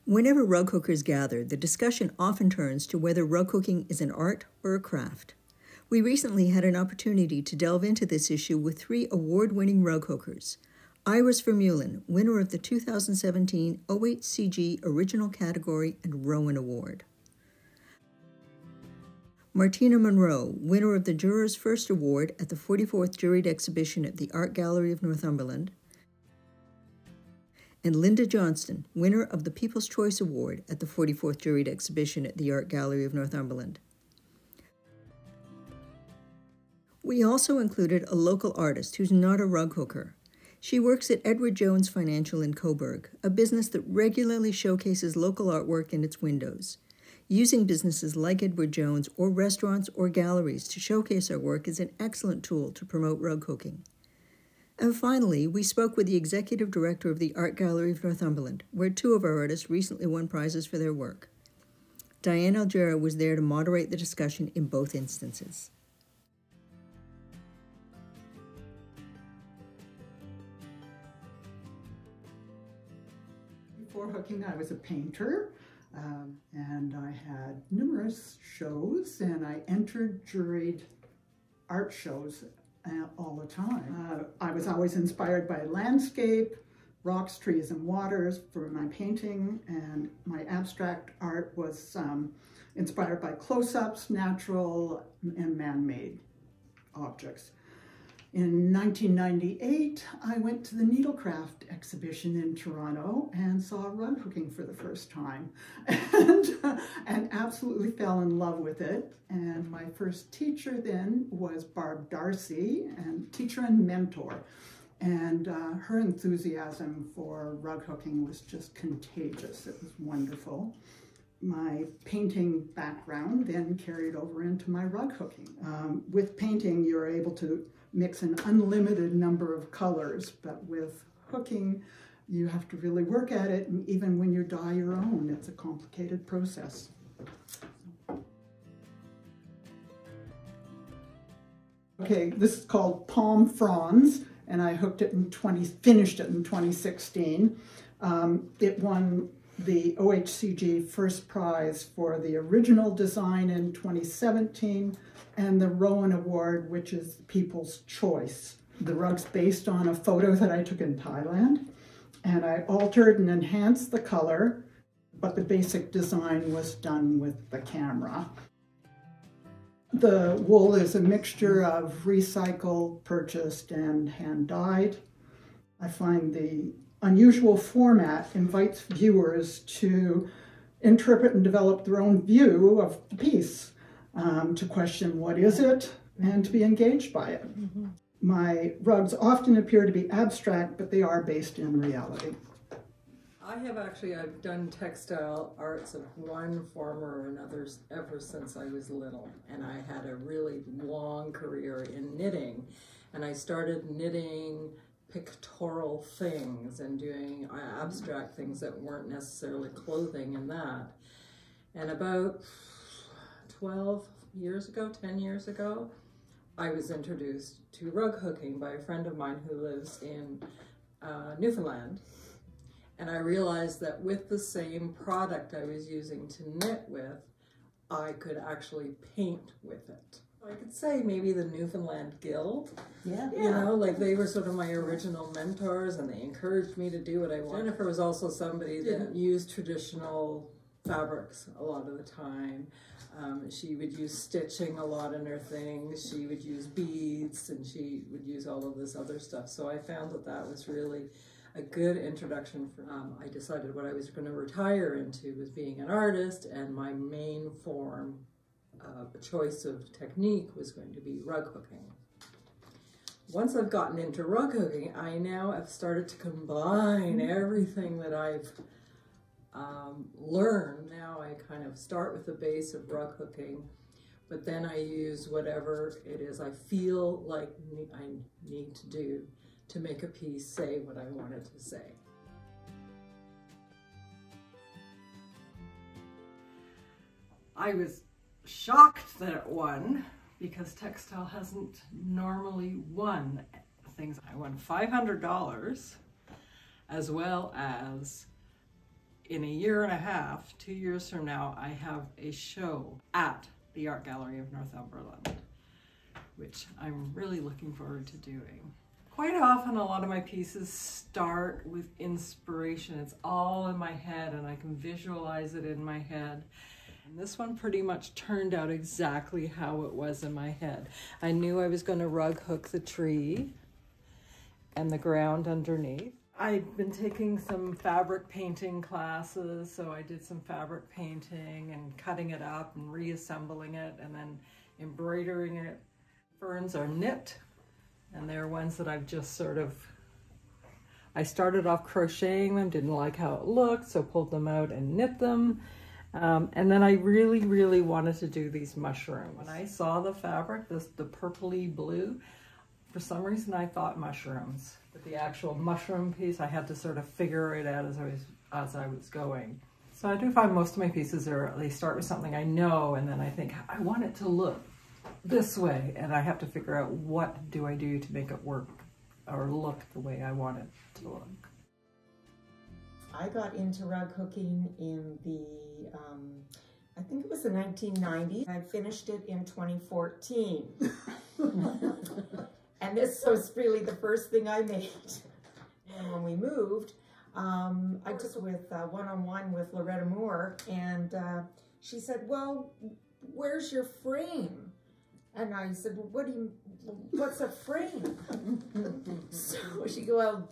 Whenever rug hookers gather, the discussion often turns to whether rug hooking is an art or a craft. We recently had an opportunity to delve into this issue with 3 award-winning rug hookers. Iris Vermeulen, winner of the 2017 OHCG Original Category and Rowan Award. Martina Monroe, winner of the Juror's First Award at the 44th Juried Exhibition at the Art Gallery of Northumberland. And Linda Johnston, winner of the People's Choice Award at the 44th Juried Exhibition at the Art Gallery of Northumberland. We also included a local artist who's not a rug hooker. She works at Edward Jones Financial in Coburg, a business that regularly showcases local artwork in its windows. Using businesses like Edward Jones or restaurants or galleries to showcase our work is an excellent tool to promote rug hooking. And finally, we spoke with the executive director of the Art Gallery of Northumberland, where 2 of our artists recently won prizes for their work. Diane Algera was there to moderate the discussion in both instances. Before hooking, I was a painter, and I had numerous shows, and I entered juried art shows all the time. I was always inspired by landscape, rocks, trees, and waters for my painting, and my abstract art was inspired by close-ups, natural, and man-made objects. In 1998, I went to the Needlecraft exhibition in Toronto and saw rug hooking for the first time and absolutely fell in love with it. And my first teacher then was Barb Darcy, and teacher and mentor. And her enthusiasm for rug hooking was just contagious. It was wonderful. My painting background then carried over into my rug hooking. With painting, you're able to mix an unlimited number of colors, but with hooking, you have to really work at it, and even when you dye your own, it's a complicated process. Okay, this is called Palm Fronds, and I hooked it finished it in 2016. It won the OHCG first prize for the original design in 2017, and the Rowan Award, which is People's Choice. The rug's based on a photo that I took in Thailand, and I altered and enhanced the color, but the basic design was done with the camera. The wool is a mixture of recycled, purchased, and hand-dyed. I find the unusual format invites viewers to interpret and develop their own view of the piece, to question what is it, and to be engaged by it. Mm-hmm. My rugs often appear to be abstract, but they are based in reality. I've done textile arts of one form or another ever since I was little, and I had a really long career in knitting, and I started knitting pictorial things and doing abstract things that weren't necessarily clothing and that. And about 10 years ago, I was introduced to rug hooking by a friend of mine who lives in Newfoundland. And I realized that with the same product I was using to knit with, I could actually paint with it. I could say maybe the Newfoundland Guild. Yeah. You know, like they were sort of my original mentors, and they encouraged me to do what I wanted. Jennifer was also somebody that used traditional fabrics a lot of the time. She would use stitching a lot in her things. She would use beads, and she would use all of this other stuff. So I found that that was really a good introduction. I decided what I was going to retire into was being an artist, and my main form choice of technique was going to be rug hooking. Once I've gotten into rug hooking, I now have started to combine everything that I've learned. Now I kind of start with the base of rug hooking, but then I use whatever it is I feel like I need to do to make a piece say what I want it to say. I was shocked that it won, because textile hasn't normally won things. I won $500, as well as in a year and a half, 2 years from now, I have a show at the Art Gallery of Northumberland, which I'm really looking forward to doing. Quite often, a lot of my pieces start with inspiration. It's all in my head and I can visualize it in my head. And this one pretty much turned out exactly how it was in my head. I knew I was going to rug hook the tree and the ground underneath. I've been taking some fabric painting classes, so I did some fabric painting and cutting it up and reassembling it and then embroidering it. Ferns are knit, and they're ones that I've just sort of, I started off crocheting them, didn't like how it looked, so pulled them out and knit them. And then I really, really wanted to do these mushrooms. When I saw the fabric, the purpley blue, for some reason I thought mushrooms. But the actual mushroom piece, I had to sort of figure it out as I was going. So I do find most of my pieces they start with something I know, and then I think, I want it to look this way, and I have to figure out what do I do to make it work or look the way I want it to look. I got into rug hooking in the, I think it was the 1990s. I finished it in 2014. And this was really the first thing I made. And when we moved, I took with one-on-one with Loretta Moore, and she said, well, where's your frame? And I said, well, what's a frame? So she go, well,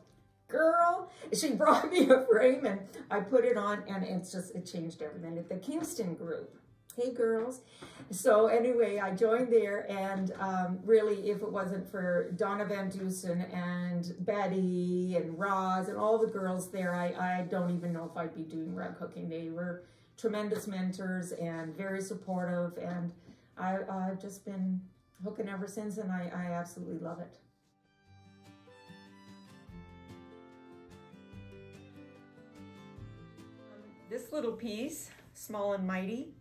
girl, she brought me a frame and I put it on, and it changed everything. At the Kingston Group. Hey girls. So anyway, I joined there, and really, if it wasn't for Donna Van Dusen and Betty and Roz and all the girls there, I don't even know if I'd be doing rug hooking. They were tremendous mentors and very supportive, and I've just been hooking ever since, and I absolutely love it. This little piece, Small and Mighty,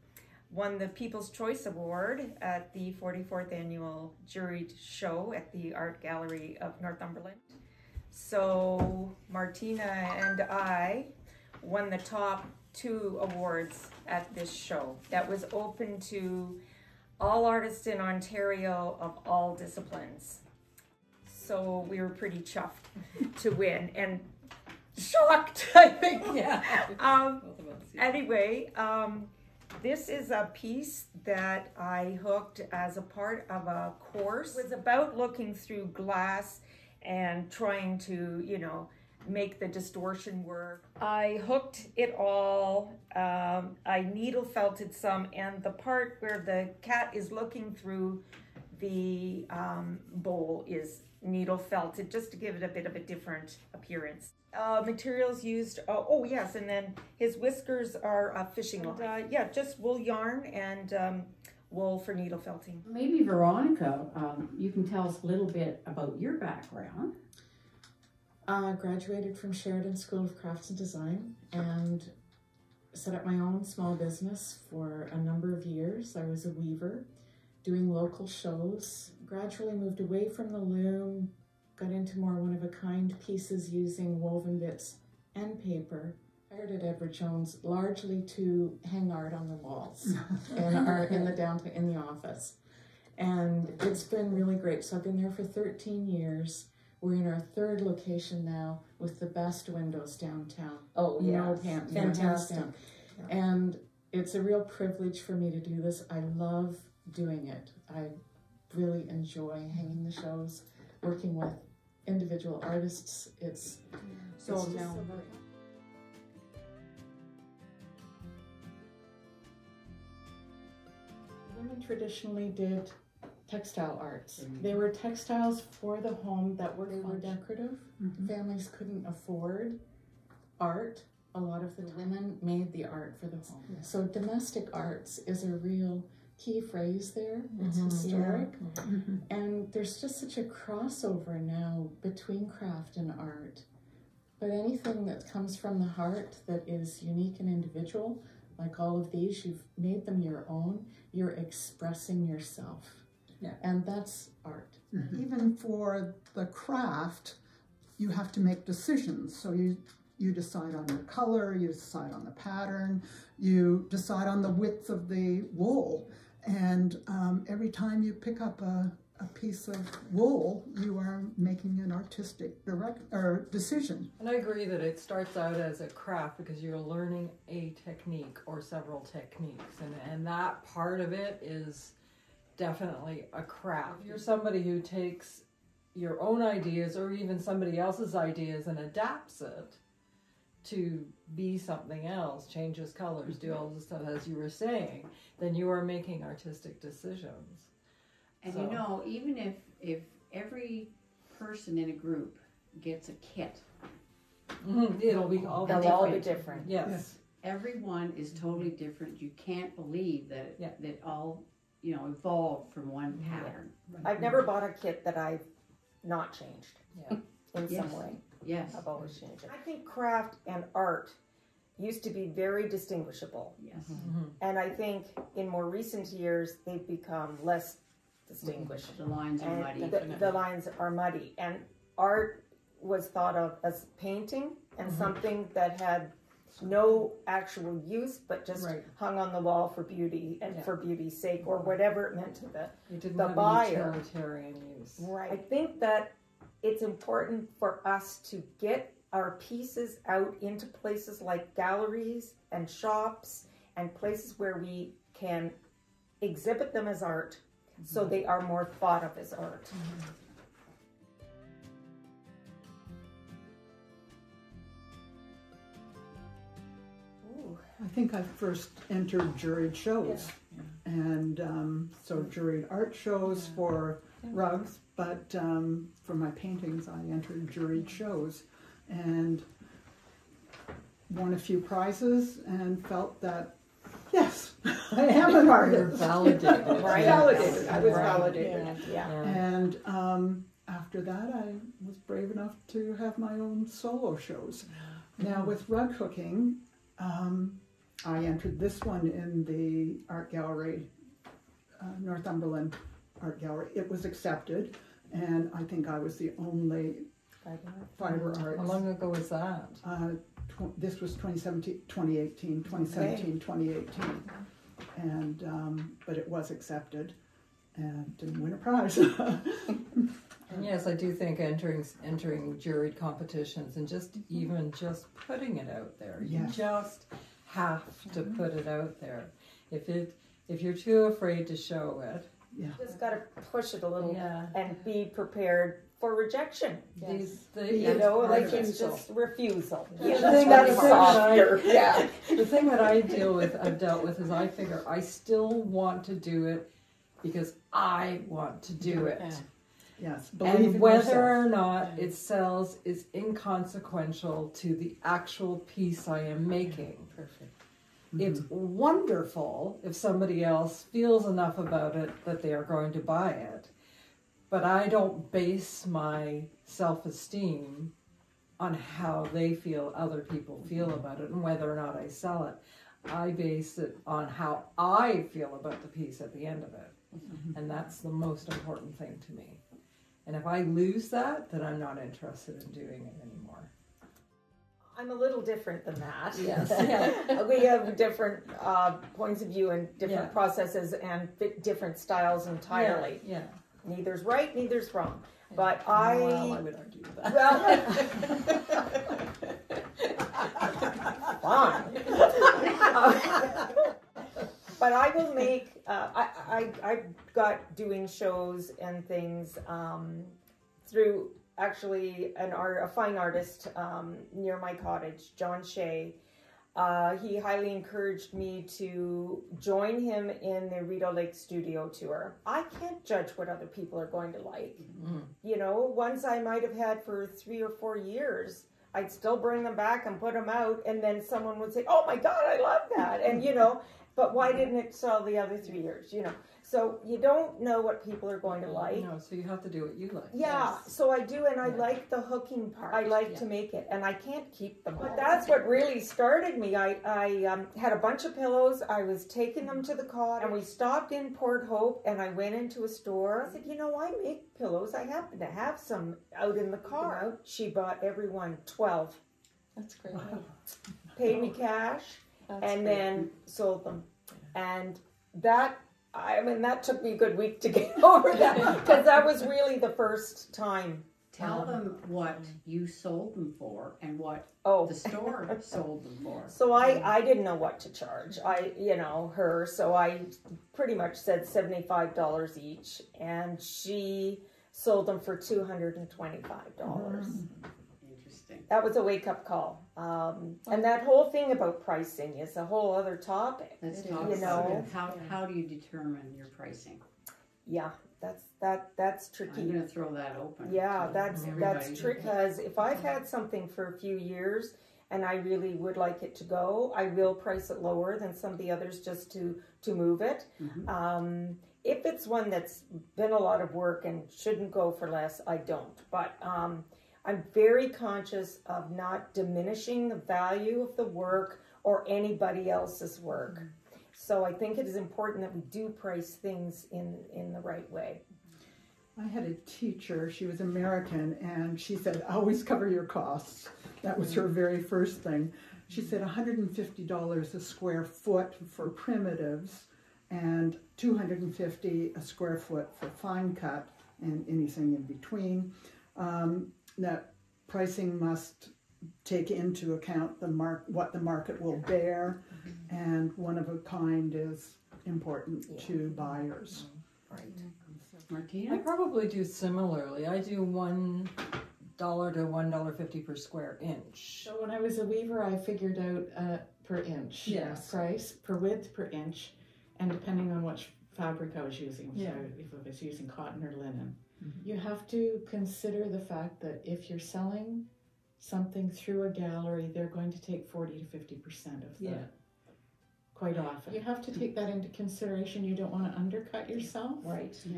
won the People's Choice Award at the 44th Annual Juried Show at the Art Gallery of Northumberland. So Martina and I won the top 2 awards at this show. That was open to all artists in Ontario of all disciplines. So we were pretty chuffed to win, and shocked, I think. Yeah. Anyway, this is a piece that I hooked as a part of a course. It was about looking through glass and trying to, make the distortion work. I hooked it all. I needle felted some, and the part where the cat is looking through the bowl is needle felted, just to give it a bit of a different appearance. Materials used, oh yes, and then his whiskers are fishing line. Yeah, just wool yarn and wool for needle felting. Maybe Veronica, you can tell us a little bit about your background. Graduated from Sheridan School of Crafts and Design and set up my own small business for a number of years. I was a weaver, doing local shows, gradually moved away from the loom, got into more one-of-a-kind pieces using woven bits and paper. Hired at Edward Jones largely to hang art on the walls in the office. And it's been really great. So I've been there for 13 years. We're in our 3rd location now with the best windows downtown. Oh, yeah. Fantastic. Yeah. And it's a real privilege for me to do this. I love doing it. I really enjoy hanging the shows, working with individual artists. It's so now. Women traditionally did textile arts. They were textiles for the home that were decorative. Families couldn't afford art. A lot of the women made the art for the home. Yeah. So domestic arts is a real key phrase there. It's historic. And there's just such a crossover now between craft and art. But anything that comes from the heart that is unique and individual, like all of these, you've made them your own, you're expressing yourself. Yeah. And that's art. Even for the craft, you have to make decisions. So you you decide on your color, you decide on the pattern, you decide on the width of the wool. And every time you pick up a piece of wool, you are making an artistic decision. And I agree that it starts out as a craft because you're learning a technique or several techniques. And that part of it is definitely a craft. If you're somebody who takes your own ideas or even somebody else's ideas and adapts it to be something else, changes colors, do all this stuff as you were saying, then you are making artistic decisions. And So- you know, even if every person in a group gets a kit, It'll be all They'll all be different. Yes. everyone is totally different. You can't believe that Yeah. that all, you know, evolved from one pattern. I've never bought a kit that I've not changed Yeah. in Yes. some way. Yes. I've always changed it. I think craft and art used to be very distinguishable. Yes. And I think in more recent years, they've become less distinguished. The lines are muddy. And the lines are muddy. And art was thought of as painting and something that had no actual use, but just Right. hung on the wall for beauty and Yeah. for beauty's sake or whatever it meant to the It didn't the have buyer. a utilitarian use. Right. I think that it's important for us to get our pieces out into places like galleries and shops and places where we can exhibit them as art so they are more thought of as art. Ooh. I think I first entered juried shows. And so juried art shows for rugs, but for my paintings I entered juried shows and won a few prizes and felt that, yes, I am an You're artist. validated. Right. Validated. I was Right. validated. Yeah. And after that, I was brave enough to have my own solo shows. Now, with rug hooking, I entered this one in the art gallery, Northumberland Art Gallery. It was accepted, and I think I was the only fiber arts. How long ago was that? This was 2018, and but it was accepted and didn't win a prize. And yes, I do think entering juried competitions and just putting it out there. You Yes. just have to put it out there. If you're too afraid to show it, Just got to push it a little yeah. and be prepared for rejection. You Yes. know, like it's refusal. just refusal. The Yeah, thing that's that I- softer. Yeah. The thing that I've dealt with is I figure I still want to do it because I want to do it. Yes, believe And in whether yourself. or not it sells is inconsequential to the actual piece I am making. Perfect. It's wonderful if somebody else feels enough about it that they are going to buy it. But I don't base my self-esteem on how they feel, other people feel about it, and whether or not I sell it. I base it on how I feel about the piece at the end of it. And that's the most important thing to me. And if I lose that, then I'm not interested in doing it anymore. I'm a little different than that. Yes. We have different points of view and different Yeah. processes and different styles entirely. Yeah. Neither's right, neither's wrong. But Well, I I, would argue with that. fine. But I will make, I've got doing shows and things through actually a fine artist near my cottage, John Shea. He highly encouraged me to join him in the Rideau Lake studio tour. I can't judge what other people are going to like. You know, ones I might have had for 3 or 4 years, I'd still bring them back and put them out, and then someone would say, "Oh my God, I love that," and you know. But why didn't it sell the other 3 years? You know, so you don't know what people are going to like. No, so you have to do what you like. Yeah, so I do, and I Yeah. like the hooking part. I like Yeah. to make it, and I can't keep them all. But that's what really started me. I had a bunch of pillows. I was taking them to the cot, and we stopped in Port Hope, and I went into a store. I said, you know, I make pillows. I happen to have some out in the car. She bought everyone 12. That's great. paid me cash, That's and great. then sold them. And that, I mean, that took me a good week to get over that, because that was really the first time. Tell them what you sold them for and what Oh, the store sold them for. so I didn't know what to charge. So I pretty much said $75 each, and she sold them for $225. Interesting. That was a wake-up call. And that whole thing about pricing is a whole other topic. Let's talk You about know. it. How do you determine your pricing? Yeah, that's tricky. I'm going to throw that open. Yeah, to that's everybody. tricky, because if I've had something for a few years and I really would like it to go, I will price it lower than some of the others just to move it. If it's one that's been a lot of work and shouldn't go for less, I don't. But I'm very conscious of not diminishing the value of the work or anybody else's work. So I think it is important that we do price things in the right way. I had a teacher, she was American, and she said, always cover your costs. That was her very first thing. She said $150 a square foot for primitives and $250 a square foot for fine cut and anything in between. That pricing must take into account what the market will bear, and one of a kind is important to buyers. Right. I Martina? probably do similarly. I do $1 to $1.50 per square inch. So when I was a weaver, I figured out per inch Yes. price, per width, per inch, and depending on which fabric I was using, Yeah. if I was using cotton or linen. You have to consider the fact that if you're selling something through a gallery, they're going to take 40 to 50% of Yeah. that. Quite often. You have to take that into consideration. You don't want to undercut yourself. Right. So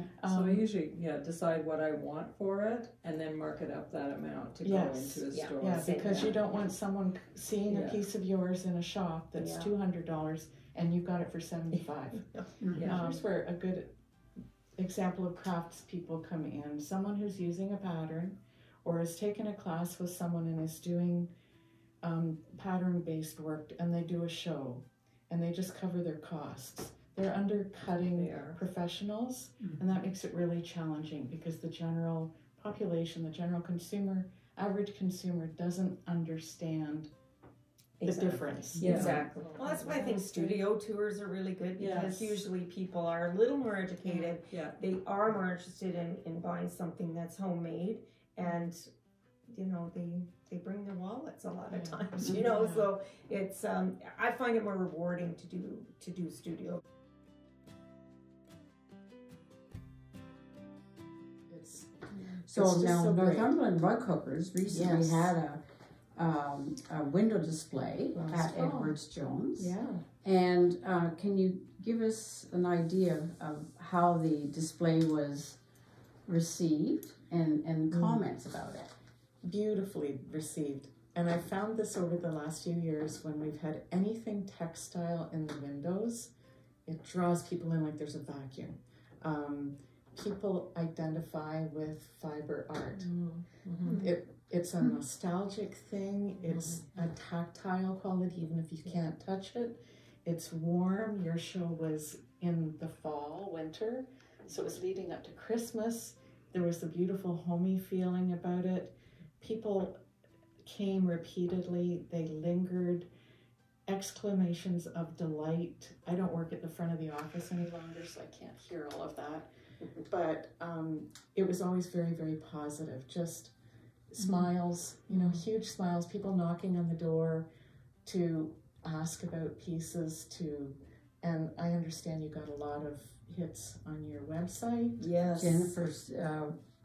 I usually decide what I want for it and then mark it up that amount to Yes. go into a Yeah. store. Yeah, because you don't want someone seeing Yeah. a piece of yours in a shop that's Yeah. $200 and you've got it for $75. Yeah. Here's where a good example of crafts people come in. Someone who's using a pattern or has taken a class with someone and is doing pattern-based work, and they do a show and they just cover their costs. They're undercutting They are. professionals, and that makes it really challenging because the general population, the general consumer, average consumer doesn't understand the difference. Yeah. Exactly. Well, that's why I think studio tours are really good, because Yes. usually people are a little more educated. Yeah. They are more interested in buying something that's homemade, and they bring their wallets a lot of times. So it's I find it more rewarding to do studio. So It's just now so great. Northumberland Rug Hookers recently Yes. had a window display Last at fall. Edwards Jones. Yeah. And can you give us an idea of how the display was received and comments about it? Beautifully received. And I found this over the last few years when we've had anything textile in the windows, it draws people in like there's a vacuum. People identify with fiber art. It's a nostalgic thing. It's a tactile quality, even if you can't touch it. It's warm. Your show was in the fall, winter, so it was leading up to Christmas. There was a beautiful homey feeling about it. People came repeatedly. They lingered. Exclamations of delight. I don't work at the front of the office any longer, so I can't hear all of that. But it was always very, very positive. Just smiles, huge smiles. People knocking on the door to ask about pieces. And I understand you got a lot of hits on your website. Yes. Jennifer's,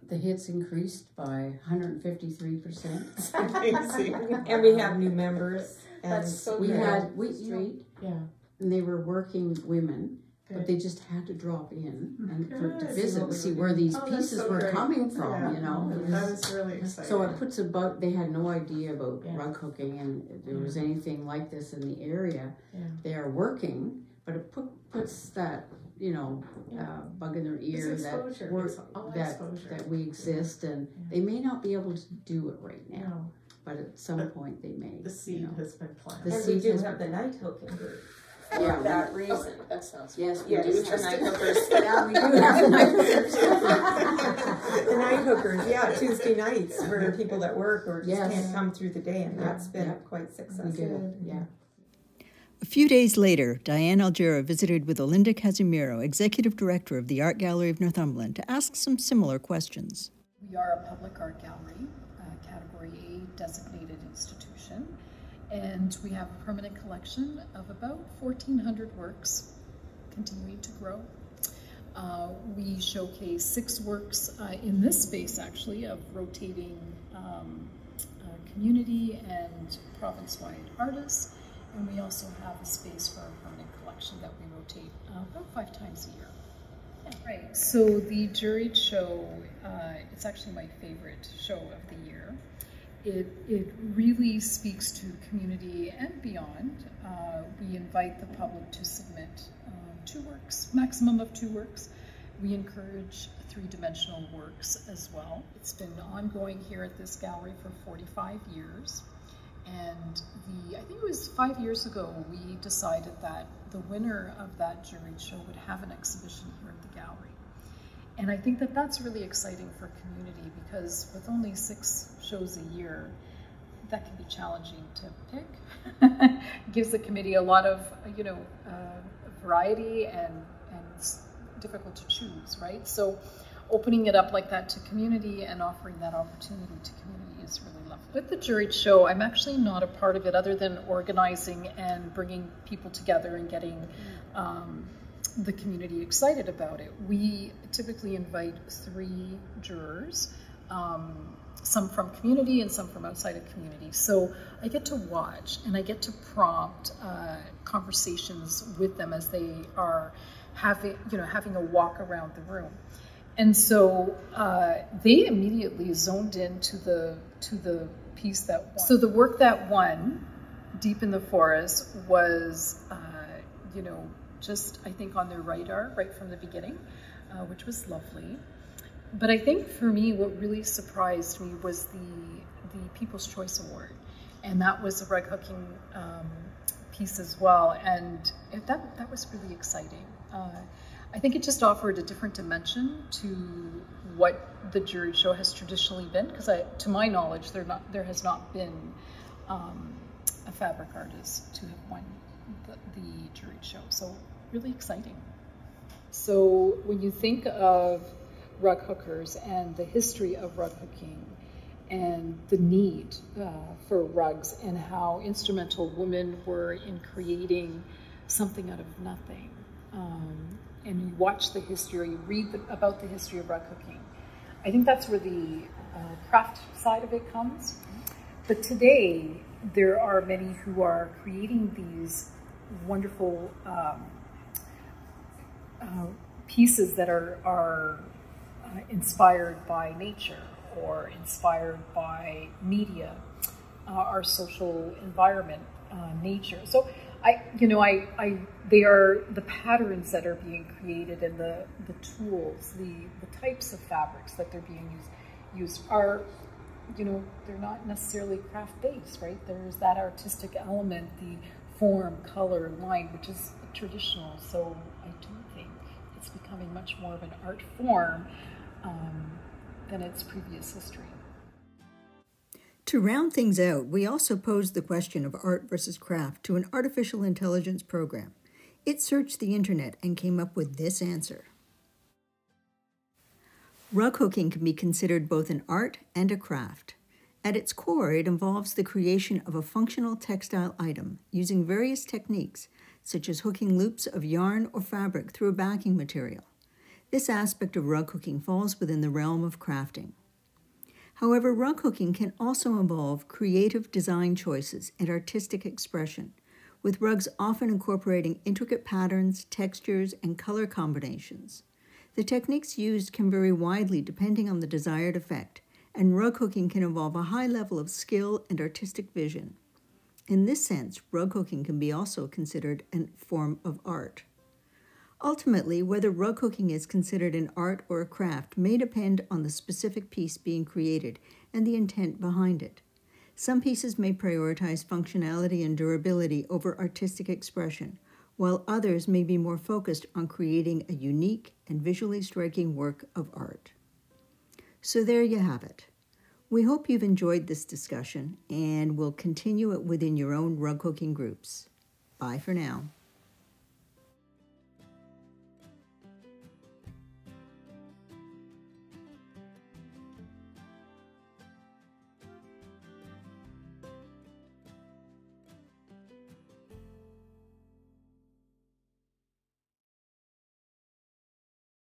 the hits increased by 153%. Amazing. And we have new members. And That's so We good. had Wheat Street, Yeah. and they were working women, but Good. they just had to drop in and to Good. visit and see where these Oh, that's pieces so were great. coming from, Yeah. It was- That is really exciting. So it puts about, they had no idea about Yeah. rug hooking and if there was anything like this in the area. Yeah. They are working, but it puts that, bug in their ear It's that exposure. we're, It's all that, exposure. that we exist, and they may not be able to do it right now. No. but at some point they may. The seed has been planted. The And we seed do has have the night hooking group for Yeah, that reason. That sounds Yes, we Yes, do the have night some- hookers. Yeah, we do have the night hookers. The night hookers, yeah, Tuesday nights for people that work or just Yes. can't come through the day, and that's been Yeah. quite We successful. do, yeah. A few days later, Diane Algera visited with Olinda Casimiro, Executive Director of the Art Gallery of Northumberland, to ask some similar questions. We are a public art gallery, a Category A designated institution, and we have a permanent collection of about 1,400 works, continuing to grow. We showcase 6 works in this space, actually, of rotating community and province-wide artists, and we also have a space for our permanent collection that we rotate about 5 times a year. Yeah, right. So the juried show, it's actually my favorite show of the year. It really speaks to community and beyond. We invite the public to submit 2 works, maximum of 2 works. We encourage 3-dimensional works as well. It's been ongoing here at this gallery for 45 years. And I think it was 5 years ago, we decided that the winner of that juried show would have an exhibition here at the gallery. And I think that that's really exciting for community, because with only 6 shows a year, that can be challenging to pick. It gives the committee a lot of, variety and it's difficult to choose, right? So opening it up like that to community and offering that opportunity to community is really lovely. With the juried show, I'm actually not a part of it other than organizing and bringing people together and getting the community excited about it. We typically invite 3 jurors, some from community and some from outside of community. So I get to watch and I get to prompt conversations with them as they are having a walk around the room. And so they immediately zoned into the piece that won. So the work that won, Deep in the Forest, was just, I think, on their radar right from the beginning, which was lovely. But I think for me, what really surprised me was the People's Choice Award, and that was a rug hooking piece as well, and that was really exciting. I think it just offered a different dimension to what the juried show has traditionally been, because to my knowledge, there has not been a fabric artist to have won the juried show. So really exciting. So when you think of rug hookers and the history of rug hooking and the need for rugs and how instrumental women were in creating something out of nothing, and you watch the history or you read about the history of rug hooking, I think that's where the craft side of it comes. But today, there are many who are creating these wonderful pieces that are inspired by nature or inspired by media, our social environment, nature. So they are the patterns that are being created and the tools, the types of fabrics that they're being used are, they're not necessarily craft-based, right? There's that artistic element, the form, color, line, which is traditional. So I do think it's becoming much more of an art form than its previous history. To round things out, we also posed the question of art versus craft to an artificial intelligence program. It searched the internet and came up with this answer. Rug hooking can be considered both an art and a craft. At its core, it involves the creation of a functional textile item using various techniques, such as hooking loops of yarn or fabric through a backing material. This aspect of rug hooking falls within the realm of crafting. However, rug hooking can also involve creative design choices and artistic expression, with rugs often incorporating intricate patterns, textures, and color combinations. The techniques used can vary widely depending on the desired effect, and rug hooking can involve a high level of skill and artistic vision. In this sense, rug hooking can be also considered a form of art. Ultimately, whether rug hooking is considered an art or a craft may depend on the specific piece being created and the intent behind it. Some pieces may prioritize functionality and durability over artistic expression, while others may be more focused on creating a unique and visually striking work of art. So there you have it. We hope you've enjoyed this discussion and will continue it within your own rug hooking groups. Bye for now.